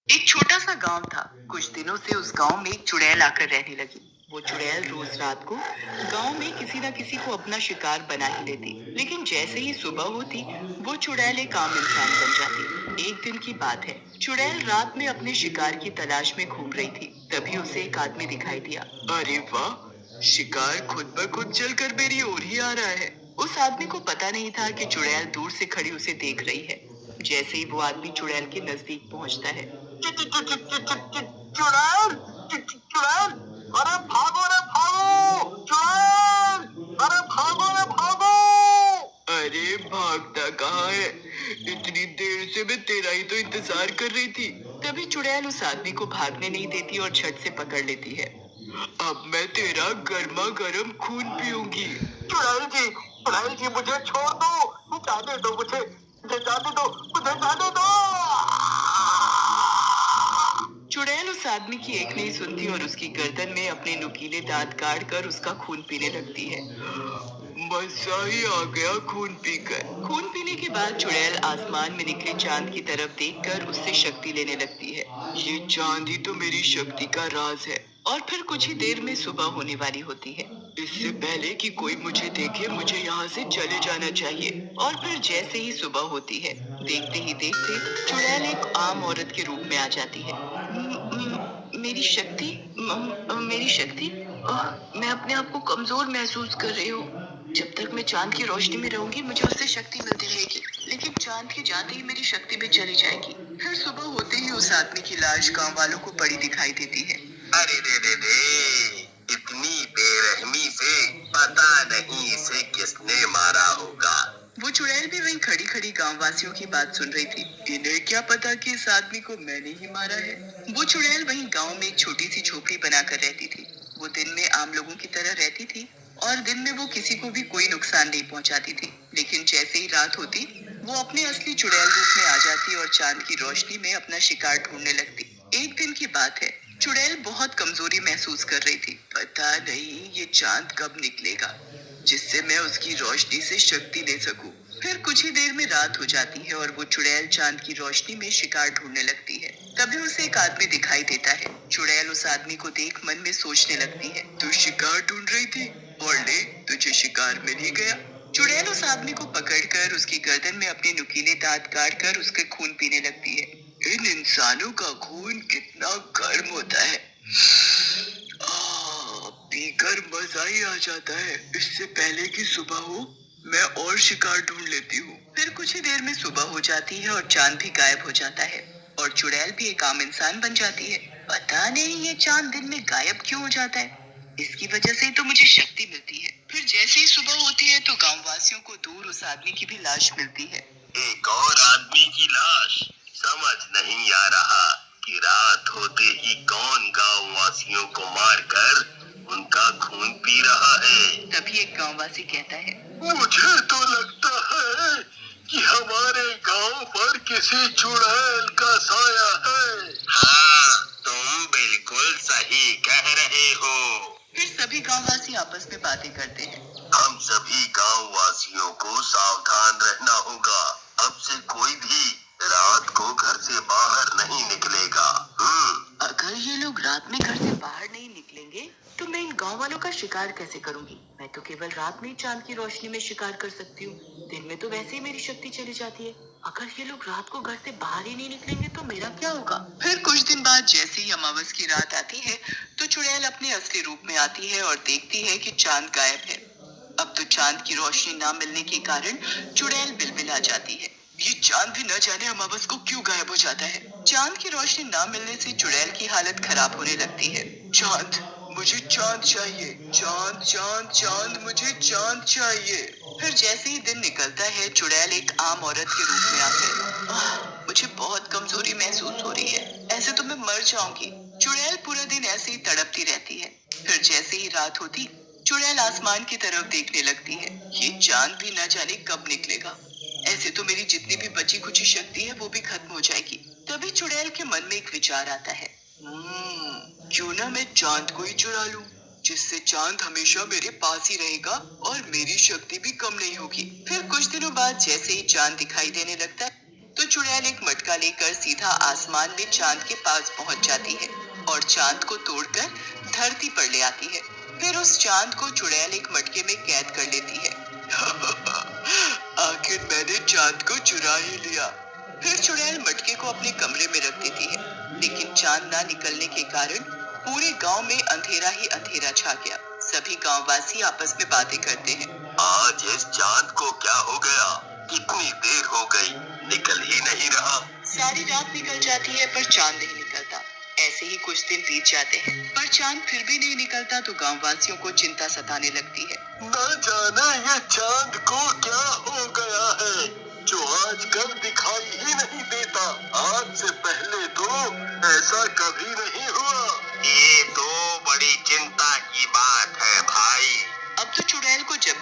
एक छोटा सा गांव था। कुछ दिनों से उस गांव में एक चुड़ैल आकर रहने लगी। वो चुड़ैल रोज रात को गांव में किसी न किसी को अपना शिकार बना ही लेती। लेकिन जैसे ही सुबह होती, वो चुड़ैल एक आम इंसान बन जाती। एक दिन की बात है, चुड़ैल रात में अपने शिकार की तलाश में घूम रही थी। तभी उसे एक आदमी दिखाई दिया। अरे वाह, शिकार खुद ब खुद चलकर मेरी ओर ही आ रहा है। उस आदमी को पता नहीं था कि चुड़ैल दूर से खड़ी उसे देख रही है। जैसे ही वो आदमी चुड़ैल के नजदीक पहुंचता है, चुड़ैल, चुड़ैल, अरे भागो रे भागो, चुड़ैल, अरे भागो रे भागो। अरे भागता कहाँ है? इतनी देर से मैं तेरा ही तो इंतजार कर रही थी। तभी चुड़ैल उस आदमी को भागने नहीं देती और झट से पकड़ लेती है। अब मैं तेरा गर्मा गर्म खून पीऊंगी। चुड़ैल जी मुझे छोड़ दो, जाने दो मुझे जाने दो, मुझे जाने दो। चुड़ैल उस आदमी की एक नहीं सुनती और उसकी गर्दन में अपने नुकीले दांत गाड़ कर उसका खून पीने लगती है। मजा ही आ गया खून पीकर। खून पीने के बाद चुड़ैल आसमान में निकले चांद की तरफ देखकर उससे शक्ति लेने लगती है। ये चांद ही तो मेरी शक्ति का राज है। और फिर कुछ ही देर में सुबह होने वाली होती है। इससे पहले कि कोई मुझे देखे, मुझे यहाँ से चले जाना चाहिए। और फिर जैसे ही सुबह होती है, देखते ही देखते चुड़ैल एक आम औरत के रूप में आ जाती है। मेरी शक्ति, मेरी शक्ति, मैं अपने आप को कमजोर महसूस कर रही हूँ। जब तक मैं चांद की रोशनी में रहूंगी, मुझे उससे शक्ति मिलती रहेगी। लेकिन चांद के जाते ही मेरी शक्ति भी चली जाएगी। फिर सुबह होते ही उस आदमी की लाश गांव वालों को पड़ी दिखाई देती है। अरे रे, इतनी बेरहमी से, पता नहीं इसे किसने मारा होगा। वो चुड़ैल भी वहीं खड़ी खड़ी गांव वासियों की बात सुन रही थी। इन्हें क्या पता कि इस आदमी को मैंने ही मारा है। वो चुड़ैल वहीं गांव में एक छोटी सी झोपड़ी बनाकर रहती थी। वो दिन में आम लोगों की तरह रहती थी और दिन में वो किसी को भी कोई नुकसान नहीं पहुंचाती थी। लेकिन जैसे ही रात होती, वो अपने असली चुड़ैल रूप में आ जाती और चांद की रोशनी में अपना शिकार ढूंढने लगती। एक दिन की बात है, चुड़ैल बहुत कमजोरी महसूस कर रही थी। पता नहीं ये चांद कब निकलेगा, जिससे मैं उसकी रोशनी से शक्ति ले सकूं। फिर कुछ ही देर में रात हो जाती है और वो चुड़ैल चांद की रोशनी में शिकार ढूंढने लगती है। तभी उसे एक आदमी दिखाई देता है। चुड़ैल उस आदमी को देख मन में सोचने लगती है, तू शिकार ढूंढ रही थी और ले, तुझे शिकार मिल ही गया। चुड़ैल उस आदमी को पकड़कर उसकी गर्दन में अपने नुकीले दांत गाड़कर उसके खून पीने लगती है। इन इंसानों का खून कितना गर्म होता है। पीकर मजा ही आ जाता है। इससे पहले कि सुबह हो, मैं और शिकार ढूंढ लेती हूँ। फिर कुछ ही देर में सुबह हो जाती है और चांद भी गायब हो जाता है और चुड़ैल भी एक आम इंसान बन जाती है। पता नहीं ये चांद दिन में गायब क्यों हो जाता है। इसकी वजह से तो मुझे शक्ति मिलती है। फिर जैसे ही सुबह होती है तो गांव वासियों को दूर उस आदमी की भी लाश मिलती है। एक और आदमी की लाश। समझ नहीं आ रहा कि रात होते ही कौन गांव वासियों को मारकर उनका खून पी रहा है। तभी एक गांववासी कहता है, मुझे तो लगता है कि हमारे गांव पर किसी चुड़ैल का साया है। हाँ, तुम बिल्कुल सही कह रहे हो। फिर सभी गांववासी आपस में बातें करते हैं। हम सभी गांव वासियों को सावधान रहना होगा। अब से कोई भी रात को घर से बाहर नहीं निकलेगा। अगर ये लोग रात में घर से बाहर नहीं निकलेंगे, तो मैं इन गांव वालों का शिकार कैसे करूंगी? मैं तो केवल रात में ही चांद की रोशनी में शिकार कर सकती हूँ। दिन में तो वैसे ही मेरी शक्ति चली जाती है। अगर ये लोग रात को घर से बाहर ही नहीं निकलेंगे तो मेरा क्या होगा? फिर कुछ दिन बाद जैसे ही अमावस की रात आती है, तो चुड़ैल अपने असली रूप में आती है और देखती है कि चांद गायब है। अब तो चांद की रोशनी ना मिलने के कारण चुड़ैल बिलबिला जाती है। ये चांद भी न जाने अमावस को क्यों गायब हो जाता है। चांद की रोशनी ना मिलने से चुड़ैल की हालत खराब होने लगती है। चांद, मुझे चांद चाहिए। चांद चांद चांद, मुझे चांद चाहिए। फिर जैसे ही दिन निकलता है, चुड़ैल एक आम औरत के रूप में आकर, मुझे बहुत कमजोरी महसूस हो रही है। ऐसे तो मैं मर जाऊंगी। चुड़ैल पूरा दिन ऐसे ही तड़पती रहती है। फिर जैसे ही रात होती, चुड़ैल आसमान की तरफ देखने लगती है। ये चांद भी न जाने कब निकलेगा। ऐसे तो मेरी जितनी भी बची खुची शक्ति है वो भी खत्म हो जाएगी। तभी चुड़ैल के मन में एक विचार आता है, क्यों ना मैं चांद को ही चुरा लूं, जिससे चांद हमेशा मेरे पास ही रहेगा और मेरी शक्ति भी कम नहीं होगी। फिर कुछ दिनों बाद जैसे ही चांद दिखाई देने लगता है, तो चुड़ैल एक मटका लेकर सीधा आसमान में चांद के पास पहुंच जाती है और चांद को तोड़कर धरती पर ले आती है। फिर उस चांद को चुड़ैल एक मटके में कैद कर लेती है। आखिर मैंने चांद को चुरा ही लिया। फिर चुड़ैल मटके को अपने कमरे में रख देती है, लेकिन चांद ना निकलने के कारण पूरे गांव में अंधेरा ही अंधेरा छा गया। सभी गांववासी आपस में बातें करते हैं। आज इस चांद को क्या हो गया? कितनी देर हो गई, निकल ही नहीं रहा। सारी रात निकल जाती है पर चांद नहीं निकलता। ऐसे ही कुछ दिन बीत जाते हैं, पर चांद फिर भी नहीं निकलता तो गांववासियों को चिंता सताने लगती है। न जाने ये चांद को क्या हो गया है, जो आजकल दिखाई ही नहीं देता। आज से पहले तो ऐसा कभी नहीं हुआ। ये तो बड़ी चिंता की बात है भाई। अब तो चुड़ैल को जब